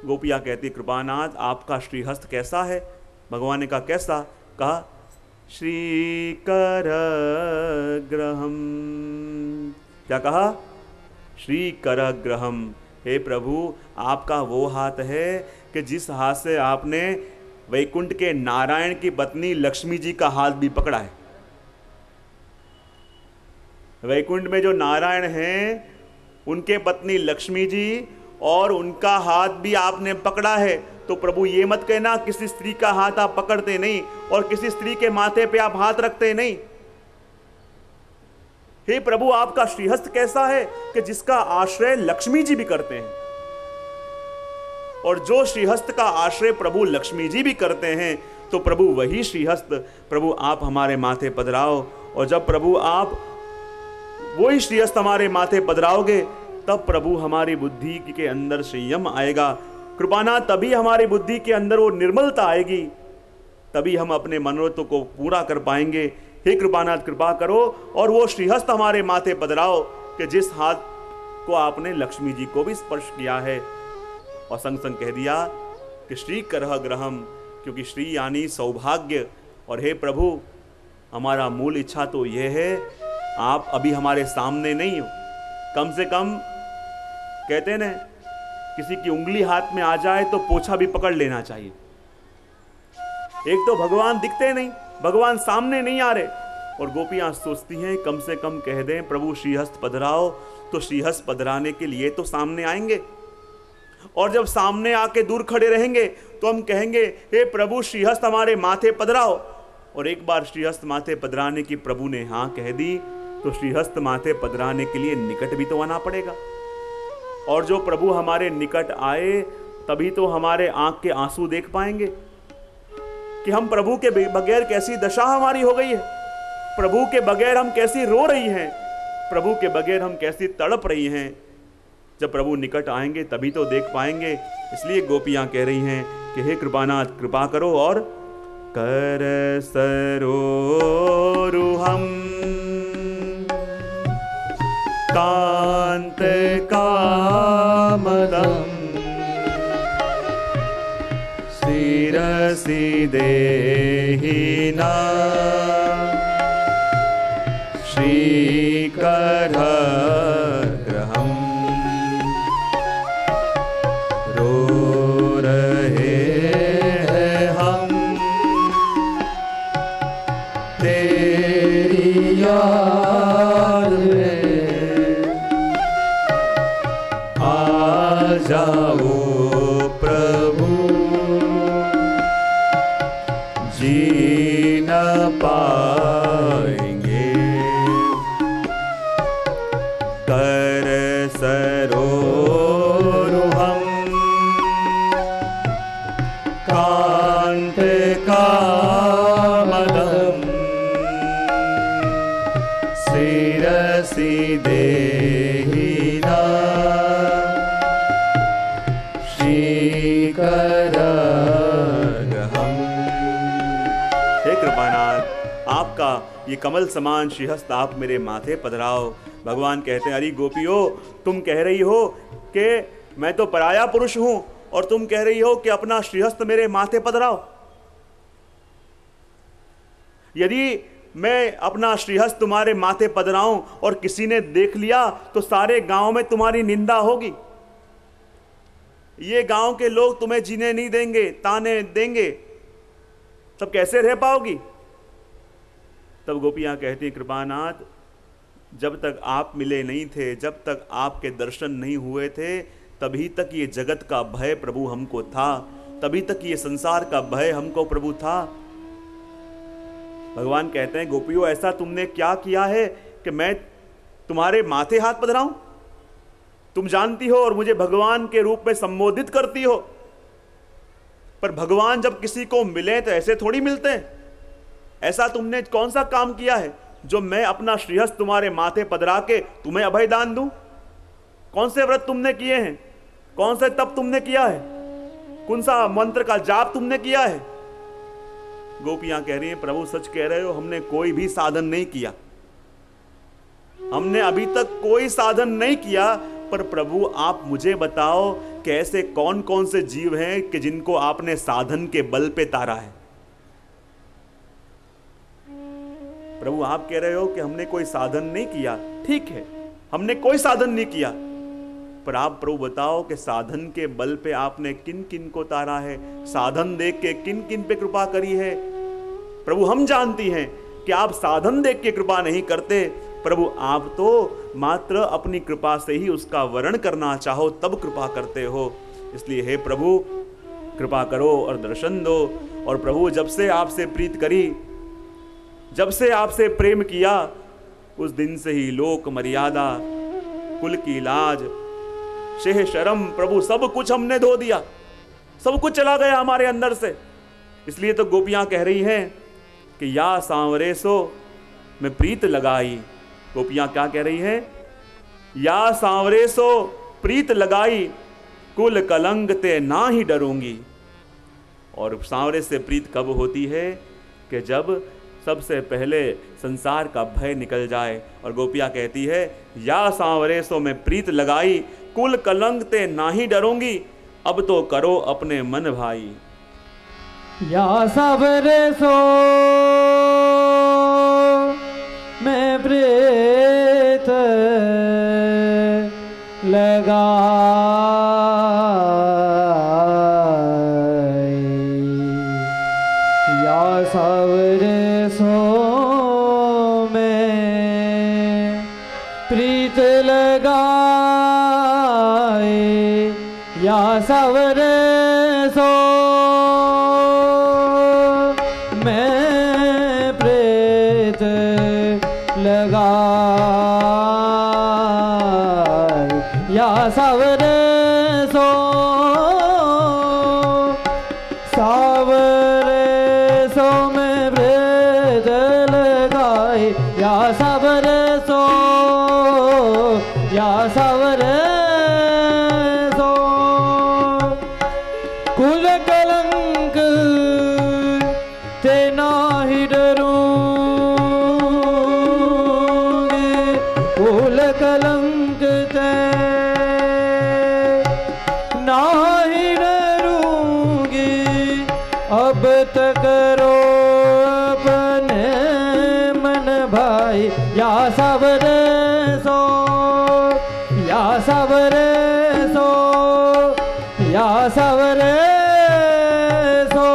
गोपियाँ कहती कृपानाथ आपका श्रीहस्त कैसा है? भगवान ने कहा कैसा? कहा श्रीकर ग्रहम। क्या कहा? श्रीकर ग्रहम। हे प्रभु आपका वो हाथ है कि जिस हाथ से आपने वैकुंठ के नारायण की पत्नी लक्ष्मी जी का हाथ भी पकड़ा है। वैकुंठ में जो नारायण हैं उनके पत्नी लक्ष्मी जी और उनका हाथ भी आपने पकड़ा है। तो प्रभु ये मत कहना किसी स्त्री का हाथ आप पकड़ते नहीं और किसी स्त्री के माथे पे आप हाथ रखते नहीं। हे प्रभु आपका श्रीहस्त कैसा है कि जिसका आश्रय लक्ष्मी जी भी करते हैं। और जो श्रीहस्त का आश्रय प्रभु लक्ष्मी जी भी करते हैं तो प्रभु वही श्रीहस्त प्रभु आप हमारे माथे पधराओ। और जब प्रभु आप वही श्रीहस्त हमारे माथे पधराओगे तब प्रभु हमारी बुद्धि के अंदर संयम आएगा। कृपानाथ तभी हमारी बुद्धि के अंदर वो निर्मलता आएगी, तभी हम अपने मनोरथों को पूरा कर पाएंगे। हे कृपानाथ कृपा करो और वो श्रीहस्त हमारे माथे पधराओ कि जिस हाथ को आपने लक्ष्मी जी को भी स्पर्श किया है। और संग संग कह दिया कि श्री करह ग्रहम, क्योंकि श्री यानी सौभाग्य। और हे प्रभु हमारा मूल इच्छा तो यह है आप अभी हमारे सामने नहीं हो, कम से कम कहते हैं ना किसी की उंगली हाथ में आ जाए तो पोछा भी पकड़ लेना चाहिए। एक तो भगवान दिखते नहीं, भगवान सामने नहीं आ रहे और गोपियां सोचती हैं कम से कम कह दें प्रभु श्रीहस्त पधराओ, तो श्रीहस्त पधराने के लिए तो सामने आएंगे। और जब सामने आके दूर खड़े रहेंगे तो हम कहेंगे हे प्रभु श्रीहस्त हमारे माथे पधराओ। और एक बार श्रीहस्त माथे पधराने की प्रभु ने हाँ कह दी तो श्रीहस्त माथे पधराने के लिए निकट भी तो आना पड़ेगा। और जो प्रभु हमारे निकट आए तभी तो हमारे आंख के आंसू देख पाएंगे कि हम प्रभु के बगैर कैसी दशा हमारी हो गई है, प्रभु के बगैर हम कैसी रो रही हैं, प्रभु के बगैर हम कैसी तड़प रही हैं। जब प्रभु निकट आएंगे तभी तो देख पाएंगे। इसलिए गोपियां कह रही हैं कि हे कृपानाथ कृपा करो और कर सरोरुहम कांत कामदम शिरसि देहि ना श्रीकर ग्रहम। रो रहे हैं हम तेरी याद में, आ जाओ प्रभु जी न पाएंगे। कर सरोरुहम कांत कामदम शिरसि देहि ना श्रीकर ग्रहम। हे कृपानाथ आपका ये कमल समान श्रीहस्त आप मेरे माथे पधराओ। भगवान कहते हैं अरे गोपियों तुम कह रही हो कि मैं तो पराया पुरुष हूं और तुम कह रही हो कि अपना श्रीहस्त मेरे माथे पधराओ। यदि मैं अपना श्रीहस्त तुम्हारे माथे पधराऊं और किसी ने देख लिया तो सारे गांव में तुम्हारी निंदा होगी, ये गांव के लोग तुम्हें जीने नहीं देंगे, ताने देंगे, तब कैसे रह पाओगी। तब गोपियां कहती कृपानाथ जब तक आप मिले नहीं थे, जब तक आपके दर्शन नहीं हुए थे, तभी तक ये जगत का भय प्रभु हमको था, तभी तक ये संसार का भय हमको प्रभु था। भगवान कहते हैं गोपियों ऐसा तुमने क्या किया है कि मैं तुम्हारे माथे हाथ पधराऊं? तुम जानती हो और मुझे भगवान के रूप में संबोधित करती हो, पर भगवान जब किसी को मिले तो ऐसे थोड़ी मिलते हैं। ऐसा तुमने कौन सा काम किया है जो मैं अपना श्रीहस्त तुम्हारे माथे पधरा के तुम्हें अभय दान दूं? कौन से व्रत तुमने किए हैं, कौन से तप तुमने किया है, कौन सा मंत्र का जाप तुमने किया है? गोपियां कह रही हैं प्रभु सच कह रहे हो, हमने कोई भी साधन नहीं किया, हमने अभी तक कोई साधन नहीं किया, पर प्रभु आप मुझे बताओ कि ऐसे कौन कौन से जीव हैं कि जिनको आपने साधन के बल पे तारा है। प्रभु आप कह रहे हो कि हमने कोई साधन नहीं किया, ठीक है, हमने कोई साधन नहीं किया, पर आप प्रभु बताओ कि साधन के बल पे आपने किन किन को तारा है, साधन देख के किन किन पे कृपा करी है। प्रभु हम जानती हैं कि आप साधन देख के कृपा नहीं करते, प्रभु आप तो मात्र अपनी कृपा से ही उसका वर्ण करना चाहो तब कृपा करते हो। इसलिए हे प्रभु कृपा करो और दर्शन दो। और प्रभु जब से आपसे प्रीत करी, जब से आपसे प्रेम किया, उस दिन से ही लोक मर्यादा, कुल की लाज, शेह शर्म, प्रभु सब कुछ हमने धो दिया, सब कुछ चला गया हमारे अंदर से। इसलिए तो गोपियां कह रही हैं कि या सांवरे सो में प्रीत लगाई। गोपियां क्या कह रही हैं? या सांवरे सो प्रीत लगाई, कुल कलंक ते ना ही डरूंगी। और सांवरे से प्रीत कब होती है? कि जब सबसे पहले संसार का भय निकल जाए। और गोपियां कहती है या सांवरे सो में प्रीत लगाई, कुल कलंक ते ना ही डरूंगी, अब तो करो अपने मन भाई। या सांवरे सो में प्रीत लगाई, या सांवरे सो में प्रीत लगाई, या सांवरे सो में प्रीत लगाई, या सांवरे सो, सांवरे सो में प्रीत लगाई, या सांवरे सो, या सांवरे सो, कुल कलंक ते नाही डरूंगी, कुल कलंक ते नाही डरूंगी, अब तक करो अपने मन भाई। या सांवरे सो, या सांवरे सो, या सांवरे सो।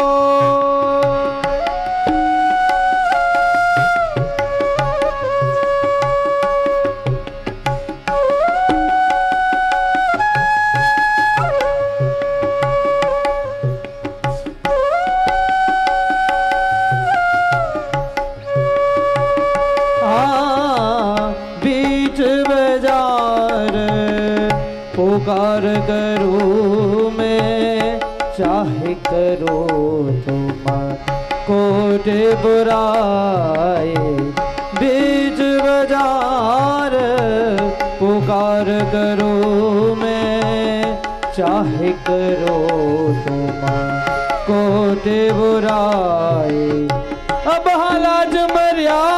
बीच बाजार पुकार करूं मैं, चाहे करो तुम कोटि बुराई। बीच बाजार पुकार करूं मैं, चाहे करो तुम कोटि बुराई। अब हालाज मर्यादा